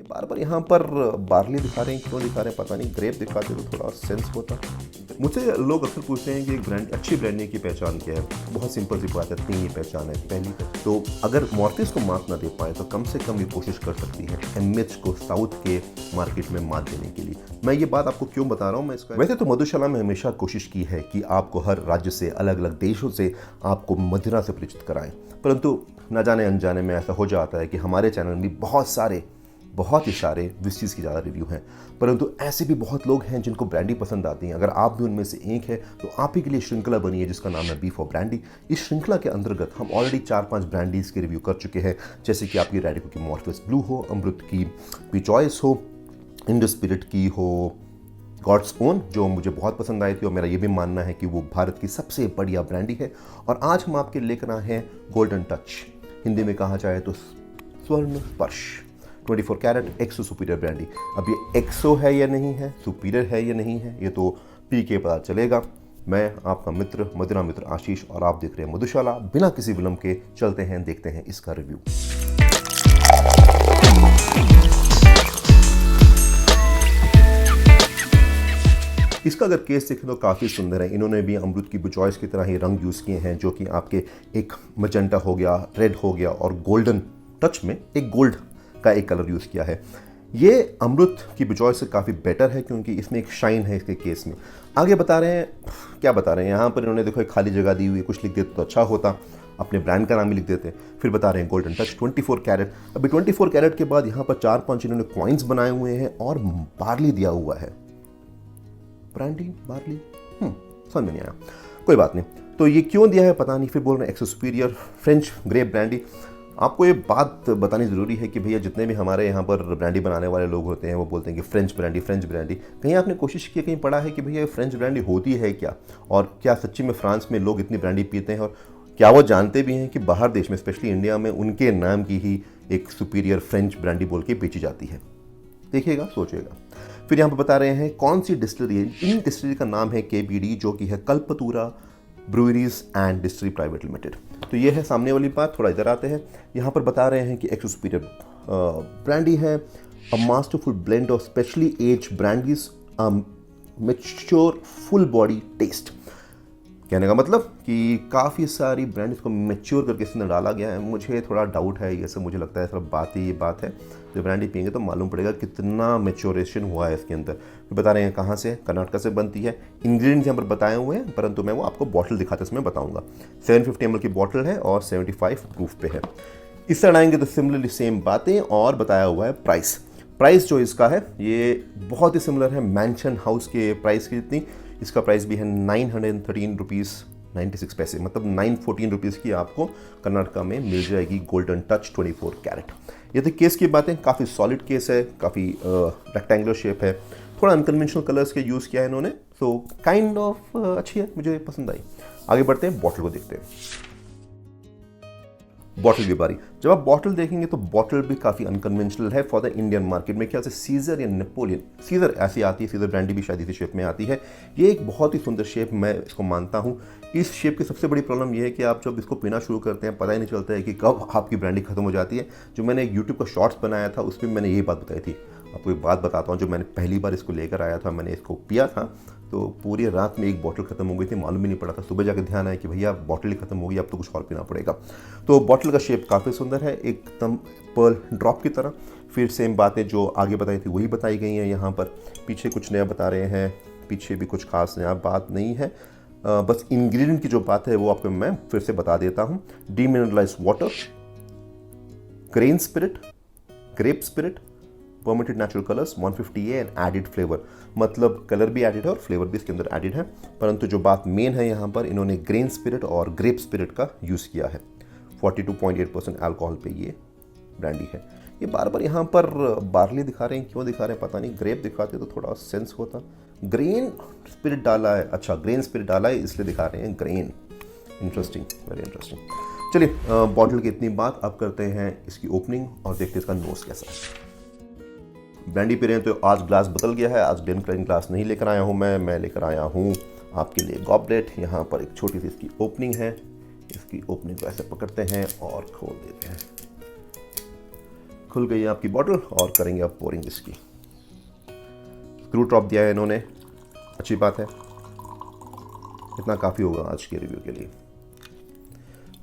बार बार यहाँ पर बार्ली दिखा रहे हैं, क्यों दिखा रहे हैं पता नहीं। ग्रेप दिखाते तो थोड़ा सेंस होता। मुझसे लोग अक्सर पूछते हैं कि एक ब्रांड, अच्छी ब्रांडिंग की पहचान क्या है। बहुत सिंपल सी बात है, तीन ही पहचान है। पहली तो अगर मॉर्टिस को मात ना दे पाए तो कम से कम ये कोशिश कर सकती है एमएच को साउथ के मार्केट में मात देने के लिए। मैं ये बात आपको क्यों बता रहा हूँ, मैं इसका वैसे तो मधुशाला में हमेशा कोशिश की है कि आपको हर राज्य से, अलग अलग देशों से आपको मदिरा से परिचित कराएं, परंतु न जाने अनजाने में ऐसा हो जाता है कि हमारे चैनल में बहुत ही सारे विस्कीज़ की ज़्यादा रिव्यू हैं, परंतु ऐसे भी बहुत लोग हैं जिनको ब्रांडी पसंद आती हैं। अगर आप भी उनमें से एक है तो आप ही के लिए श्रृंखला बनी है जिसका नाम है बी फॉर ब्रांडी। इस श्रृंखला के अंतर्गत हम ऑलरेडी 4-5 ब्रांडीज़ के रिव्यू कर चुके हैं, जैसे कि आपकी रेडिको की मॉर्फिस ब्लू हो, अमृत की पी चॉइस हो, इंडस स्पिरिट की हो, गॉड्स ओन जो मुझे बहुत पसंद आई थी और मेरा ये भी मानना है कि वो भारत की सबसे बढ़िया ब्रांडी है। और आज हम आपके लेकर आए हैं गोल्डन टच, हिंदी में कहा जाए तो स्वर्ण स्पर्श 24 कैरेट एक्सो सुपीरियर ब्रांडी। अब ये एक्सो है या नहीं है, सुपीरियर है या नहीं है, ये तो पी के पता चलेगा। मैं आपका मित्र मदिरा मित्र आशीष और आप देख रहे हैं मधुशाला। बिना किसी विलंब के चलते हैं, देखते हैं इसका रिव्यू। इसका अगर केस देखें तो काफ़ी सुंदर है। इन्होंने भी अमृत की बुचॉइस की तरह ही रंग यूज़ किए हैं, जो कि आपके एक मजेंटा हो गया, रेड हो गया और गोल्डन टच में एक गोल्ड का एक कलर यूज़ किया है। ये अमृत की बुचॉइस से काफ़ी बेटर है क्योंकि इसमें एक शाइन है इसके केस में। आगे बता रहे हैं, क्या बता रहे हैं यहाँ पर इन्होंने, देखो एक खाली जगह दी हुई है, कुछ लिख देते तो अच्छा होता, अपने ब्रांड का नाम ही लिख देते। फिर बता रहे हैं गोल्डन टच 24 कैरेट। अभी 24 कैरेट के बाद यहाँ पर 4-5 इन्होंने कॉइन्स बनाए हुए हैं और बार्ली दिया हुआ है। ब्रांडी बार्ली समझ में नहीं आया, कोई बात नहीं। तो ये क्यों दिया है पता नहीं। फिर बोल रहे हैं एक्सो सुपीरियर फ्रेंच ग्रेप ब्रांडी। आपको ये बात बतानी ज़रूरी है कि भैया जितने भी हमारे यहाँ पर ब्रांडी बनाने वाले लोग होते हैं वो बोलते हैं कि फ्रेंच ब्रांडी। कहीं आपने कोशिश की, कहीं पढ़ा है कि भैया फ्रेंच ब्रांडी होती है क्या, और क्या सच्ची में फ्रांस में लोग इतनी ब्रांडी पीते हैं, और क्या वो जानते भी हैं कि बाहर देश में स्पेशली इंडिया में उनके नाम की ही एक सुपीरियर फ्रेंच ब्रांडी बोल के बेची जाती है। देखिएगा, सोचिएगा। फिर यहाँ पर बता रहे हैं कौन सी डिस्टिलरी है। इन डिस्टिलरी का नाम है केबीडी, जो कि है Kalpatura breweries and distillery private limited. तो ये है सामने वाली बात। थोड़ा इधर आते हैं। यहाँ पर बता रहे हैं कि एक्सो सुपीरियर ब्रांडी है, a masterful blend of specially aged brandies, mature full body taste. कहने का मतलब कि काफ़ी सारी ब्रांड्स को मैच्योर करके इसने डाला गया है। मुझे थोड़ा डाउट है, ये सब मुझे लगता है सब बात ही ये बात है। जब ब्रांडी पियेंगे तो मालूम पड़ेगा कितना मैच्योरेशन हुआ है इसके अंदर। फिर बता रहे हैं कहाँ से, कर्नाटक से बनती है। इंग्रेडिएंट्स यहाँ पर बताए हुए हैं, परंतु मैं वो आपको बॉटल दिखाते समय बताऊँगा। 750 ml की बॉटल है और 75 प्रूफ पे है। इस तरह आएंगे तो सिमिलरली सेम बातें, और बताया हुआ है प्राइस जो इसका है ये बहुत ही सिमिलर है मैंशन हाउस के प्राइस की जितनी। इसका प्राइस भी है 913 रुपीज़ 96 पैसे, मतलब 914 रुपीज़ की आपको कर्नाटका में मिल जाएगी गोल्डन टच 24 कैरेट। ये तो केस की बातें, काफ़ी सॉलिड केस है, काफ़ी रेक्टेंगुलर शेप है, थोड़ा अनकन्वेंशनल कलर्स के यूज़ किया है इन्होंने, सो काइंड ऑफ अच्छी है, मुझे पसंद आई। आगे बढ़ते हैं, बॉटल को देखते हैं। बॉटल की बारी। जब आप बॉटल देखेंगे तो बॉटल भी काफ़ी अनकन्वेंशनल है फॉर द इंडियन मार्केट में। ख्याल से सीजर या नेपोलियन, सीजर ऐसी आती है, सीजर ब्रांडी भी शायद इसी शेप में आती है। ये एक बहुत ही सुंदर शेप, मैं इसको मानता हूँ। इस शेप की सबसे बड़ी प्रॉब्लम ये है कि आप जब इसको पीना शुरू करते हैं पता ही नहीं चलता है कि कब आपकी ब्रांडी खत्म हो जाती है। जो मैंने एक यूट्यूब का शॉर्ट्स बनाया था उसमें मैंने यही बात बताई थी। आपको एक बात बताता हूँ, जो मैंने पहली बार इसको लेकर आया था, मैंने इसको पिया था तो पूरी रात में एक बॉटल खत्म हो गई थी, मालूम भी नहीं पड़ा था। सुबह जाकर ध्यान आया कि भैया बॉटल ही खत्म हो गई, अब तो कुछ और पीना पड़ेगा। तो बॉटल का शेप काफ़ी सुंदर है, एकदम पर्ल ड्रॉप की तरह। फिर सेम बातें जो आगे बताई थी वही बताई गई हैं यहाँ पर। पीछे कुछ नया बता रहे हैं, पीछे भी कुछ खास नया बात नहीं है। बस इंग्रेडिएंट की जो बात है वो आपको मैं फिर से बता देता हूँ। Demineralised water, grain spirit, grape spirit, permitted natural colours 150A and added flavour. मतलब कलर भी एडिड है और फ्लेवर भी इसके अंदर एडिड है, परंतु जो बात मेन है यहाँ पर, इन्होंने ग्रेन स्पिरिट और ग्रेप स्पिरिट का यूज़ किया है। 42.8% अल्कोहल पे ये ब्रांडी है। ये बार बार यहाँ पर बार्ली दिखा रहे हैं, क्यों दिखा रहे हैं पता नहीं। ग्रेप दिखाते तो थोड़ा सेंस होता। ग्रेन स्पिरिट डाला है, अच्छा ग्रेन स्पिरिट डाला है इसलिए दिखा रहे हैं ग्रेन। Interesting, very interesting. चलिए बॉटल की इतनी बात, अब करते हैं इसकी ओपनिंग और देखते हैं इसका नोज कैसा है। ब्रांडी पी रहे हैं तो आज ग्लास बदल गया है। आज ग्लेनक्लाइन ग्लास नहीं लेकर आया हूँ मैं लेकर आया हूँ आपके लिए गॉबलेट। यहाँ पर एक छोटी सी इसकी ओपनिंग है। इसकी ओपनिंग को ऐसे पकड़ते हैं और खोल देते हैं। खुल गई है आपकी बॉटल और करेंगे अब पोरिंग इसकी। स्क्रू ड्रॉप दिया है इन्होंने, अच्छी बात है, इतना काफ़ी होगा आज के रिव्यू के लिए।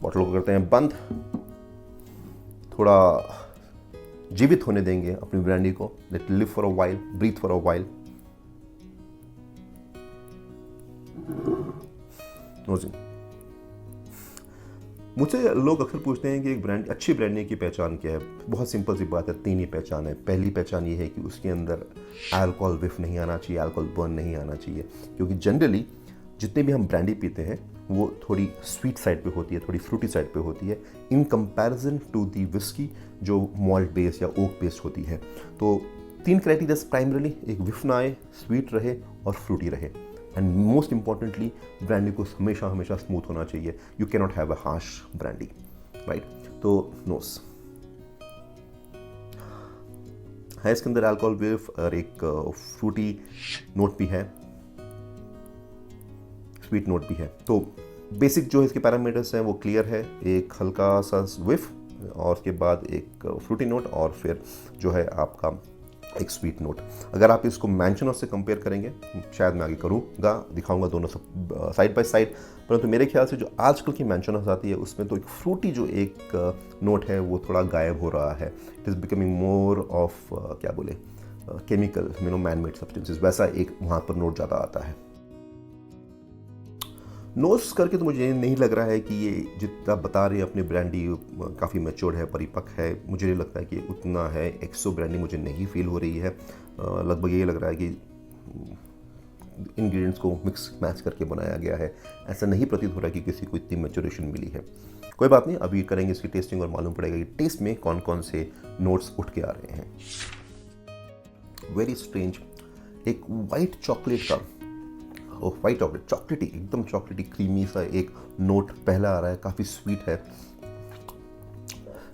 बॉटल को करते हैं बंद, थोड़ा जीवित होने देंगे अपनी ब्रांडी को। Let live for a while, breathe for a while. Nosing. मुझसे लोग अक्सर पूछते हैं कि एक ब्रांड, अच्छी ब्रांडी की पहचान क्या है। बहुत सिंपल सी बात है, 3 ही पहचान है। पहली पहचान ये है कि उसके अंदर अल्कोहल विफ नहीं आना चाहिए, अल्कोहल बर्न नहीं आना चाहिए, क्योंकि जनरली जितने भी हम ब्रांडी पीते हैं वो थोड़ी स्वीट साइड पे होती है, थोड़ी फ्रूटी साइड पे होती है in comparison to the whisky जो मॉल्ट बेस्ड या ओक बेस्ड होती है। तो 3 क्राइटेरिया प्राइमरली, एक विफ ना आए, स्वीट रहे और फ्रूटी रहे, एंड मोस्ट इंपॉर्टेंटली ब्रांडी को हमेशा हमेशा स्मूथ होना चाहिए। You can not have a harsh brandy, right. तो नोस है, इसके अंदर अल्कोहल विफ और एक फ्रूटी नोट भी है, स्वीट नोट भी है। तो बेसिक जो इसके पैरामीटर्स हैं वो क्लियर है, एक हल्का सा विफ और उसके बाद एक फ्रूटी नोट और फिर जो है आपका एक स्वीट नोट। अगर आप इसको मैंशनोस से कंपेयर करेंगे, शायद मैं आगे करूँगा, दिखाऊंगा दोनों सब साइड बाय साइड, परंतु मेरे ख्याल से जो आजकल की मैंशनोस आती है उसमें तो एक फ्रूटी जो एक नोट है वो थोड़ा गायब हो रहा है। It is becoming more of क्या बोले केमिकल, मैन मेड सब्सटेंसेस, वैसा एक वहाँ पर नोट ज़्यादा आता है। नोस करके तो मुझे नहीं लग रहा है कि ये जितना बता रहे हैं अपनी ब्रांडी काफ़ी मैच्योर्ड है, परिपक्व है, मुझे नहीं लगता है कि उतना है। एक्सो ब्रांडी मुझे नहीं फील हो रही है। लगभग ये लग रहा है कि इंग्रेडिएंट्स को मिक्स मैच करके बनाया गया है। ऐसा नहीं प्रतीत हो रहा है कि किसी को इतनी मैच्योरेशन मिली है। कोई बात नहीं, अभी करेंगे इसकी टेस्टिंग और मालूम पड़ेगा कि टेस्ट में कौन कौन से नोट्स उठ के आ रहे हैं। वेरी स्ट्रेंज, एक वाइट चॉकलेट का, वाइट चॉकलेट, चॉकलेटी, एकदम चॉकलेटी क्रीमी सा एक नोट पहला आ रहा है, काफ़ी स्वीट है,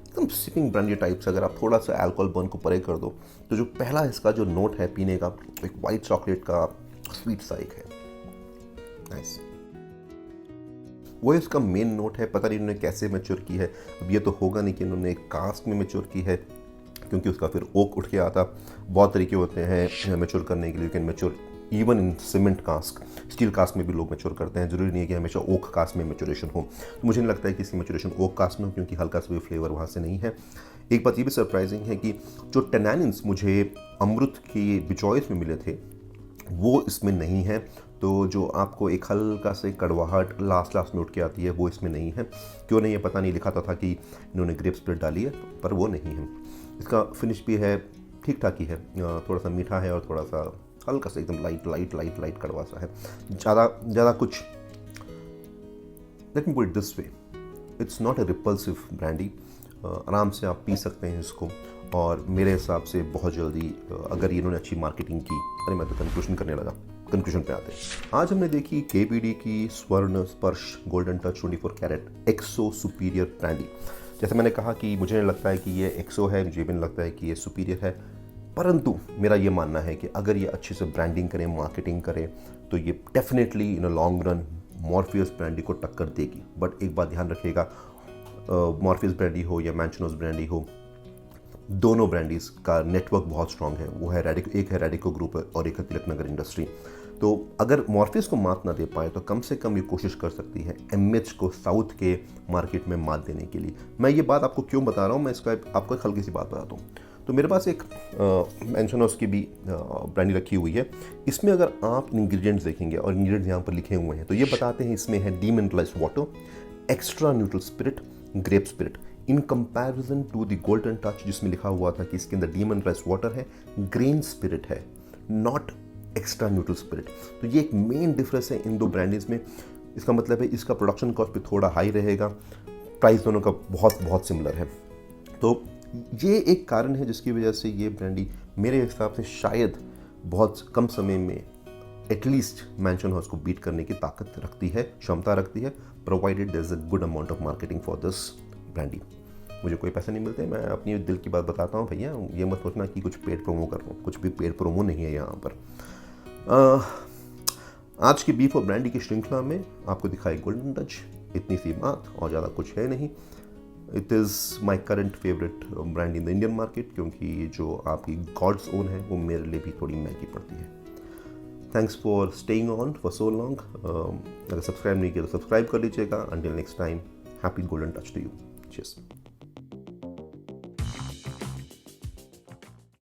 एकदम सिपिंग ब्रांडी टाइप से। अगर आप थोड़ा सा अल्कोहल बर्न को परे कर दो तो जो पहला इसका जो नोट है पीने का, एक वाइट चॉकलेट का स्वीट सा एक है, नाइस। वो इसका मेन नोट है, पता नहीं इन्होंने कैसे मैच्योर की है। अब ये तो होगा नहीं कि इन्होंने एक कास्ट में मैच्योर की है, क्योंकि उसका फिर ओक उठ के आता। बहुत तरीके होते हैं मैच्योर करने के लिए, can mature even in cement cask, steel cask में भी लोग मैच्योर करते हैं, जरूरी नहीं है कि हमेशा ओक कास्ट में मैच्योरेशन हो। तो मुझे नहीं लगता है कि इसकी मैच्योरेशन ओक कास्ट में हो, क्योंकि हल्का सा भी फ्लेवर वहाँ से नहीं है। एक बात ये भी सरप्राइजिंग है कि जो टेनानिन्स मुझे अमृत की बिचॉइस में मिले थे वो इसमें नहीं है। तो जो आपको एक हल्का से कड़वाहट लास्ट में उठ के आती है वो इसमें नहीं है। क्यों नहीं है पता नहीं, लिखा था कि इन्होंने ग्रेप स्प्रिट डाली है, पर वो नहीं है। इसका फिनिश भी है ठीक ठाक ही है, थोड़ा सा मीठा है और थोड़ा सा हल्का सा एकदम लाइट कड़वा सा है, ज़्यादा कुछ। Let me put it this way, it's not a repulsive brandy. आराम से आप पी सकते हैं इसको, और मेरे हिसाब से बहुत जल्दी अगर इन्होंने अच्छी मार्केटिंग की। अरे मैं तो कंक्लूजन पे आते हैं। आज हमने देखी KPD की स्वर्ण स्पर्श गोल्डन टच 24 कैरेट एक्सो सुपीरियर ब्रांडी। जैसे मैंने कहा कि मुझे नहीं लगता है कि ये एक्सो है, मुझे भी नहीं लगता है कि ये सुपीरियर है, परंतु मेरा ये मानना है कि अगर ये अच्छे से ब्रांडिंग करें, मार्केटिंग करें, तो ये definitely in a long run Morpheus brandy को टक्कर देगी। बट एक बात ध्यान रखिएगा, मॉर्फियस ब्रांडी हो या मैंशनोस ब्रांडी हो, दोनों ब्रांडीज का नेटवर्क बहुत स्ट्रांग है। वो है एक है रेडिको ग्रुप और एक है तिलक नगर इंडस्ट्री। तो अगर मॉर्फियस को मात ना दे पाए तो कम से कम ये कोशिश कर सकती है MH को साउथ के मार्केट में मात देने के लिए। मैं ये बात आपको क्यों बता रहा हूँ, मैं इसका आपको एक हल्की सी बात बताता हूँ। तो मेरे पास एक मैंशनोस की भी ब्रांडी रखी हुई है। इसमें अगर आप इंग्रेडिएंट्स देखेंगे, और इंग्रेडिएंट्स यहाँ पर लिखे हुए हैं, तो ये बताते हैं इसमें है demineralised water, extra neutral spirit, grape spirit, in comparison to the golden touch जिसमें लिखा हुआ था कि इसके अंदर डीमिनरलाइज्ड वाटर है, ग्रेन स्पिरिट है, नॉट एक्स्ट्रा न्यूट्रल स्पिरिट। तो ये एक मेन डिफरेंस है इन दो ब्रांडीज में। इसका मतलब है इसका प्रोडक्शन कॉस्ट भी थोड़ा हाई रहेगा, प्राइस दोनों का बहुत सिमिलर है। तो ये एक कारण है जिसकी वजह से ये ब्रांडी मेरे हिसाब से शायद बहुत कम समय में एटलीस्ट मैंशन हाउस को बीट करने की ताकत रखती है, क्षमता रखती है, provided there is a good amount of marketing for this brandy. मुझे कोई पैसे नहीं मिलते, मैं अपनी दिल की बात बताता हूँ भैया, ये मत सोचना कि कुछ पेड प्रोमो कर रहा हूँ, कुछ भी पेड प्रोमो नहीं है यहाँ पर। आज की बीफ और ब्रांडी की श्रृंखला में आपको दिखाई गोल्डन टच, इतनी सी बात और ज़्यादा कुछ है नहीं। It is my current favourite brand in the Indian market, क्योंकि जो आपकी गॉड्स ओन है वो मेरे लिए भी थोड़ी महंगी पड़ती है। Thanks for staying on for so long. अगर सब्सक्राइब नहीं किया तो सब्सक्राइब कर लीजिएगा। Until next time, happy golden touch to you. Cheers.